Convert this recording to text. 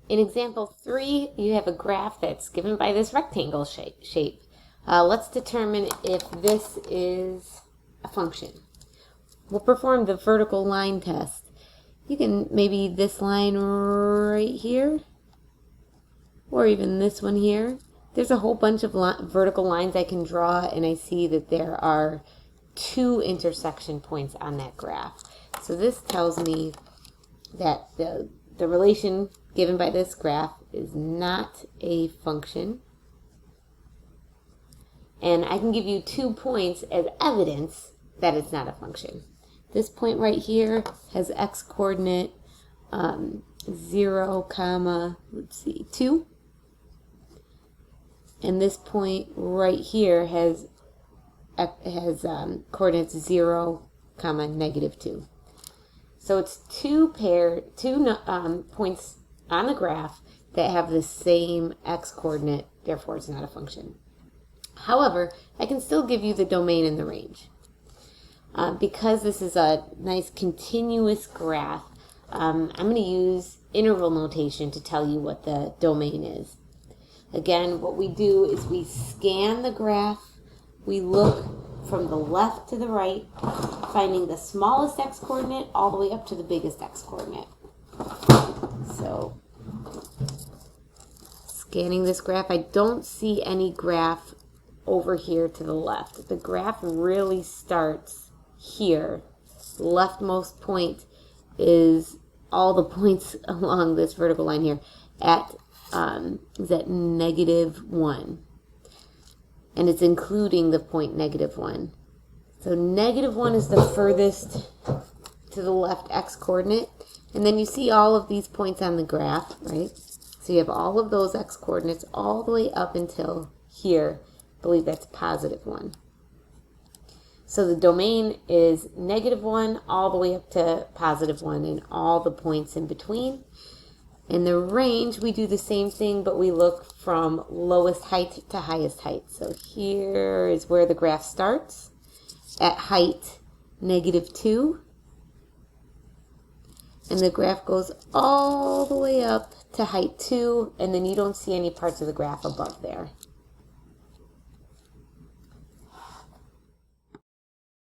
In example 3, you have a graph that's given by this rectangle shape. Let's determine if this is a function. We'll perform the vertical line test. You can maybe this line right here, or even this one here. There's a whole bunch of vertical lines I can draw, and I see that there are 2 intersection points on that graph. So this tells me that the relation given by this graph is not a function. And I can give you 2 points as evidence that it's not a function. This point right here has x-coordinate 0, let's see, 2. And this point right here has coordinates 0, -2. So it's 2 points on the graph that have the same x-coordinate, therefore it's not a function. However, I can still give you the domain and the range. Because this is a nice continuous graph, I'm going to use interval notation to tell you what the domain is. Again, what we do is we scan the graph, we look from the left to the right, finding the smallest x-coordinate all the way up to the biggest x-coordinate. So, scanning this graph, I don't see any graph over here to the left. The graph really starts here. The leftmost point is all the points along this vertical line here is at -1. And it's including the point -1. So -1 is the furthest to the left x-coordinate. And then you see all of these points on the graph, right? So you have all of those x-coordinates all the way up until here. I believe that's +1. So the domain is -1 all the way up to +1 and all the points in between. In the range, we do the same thing, but we look from lowest height to highest height. So here is where the graph starts, at height -2. And the graph goes all the way up to height 2, and then you don't see any parts of the graph above there.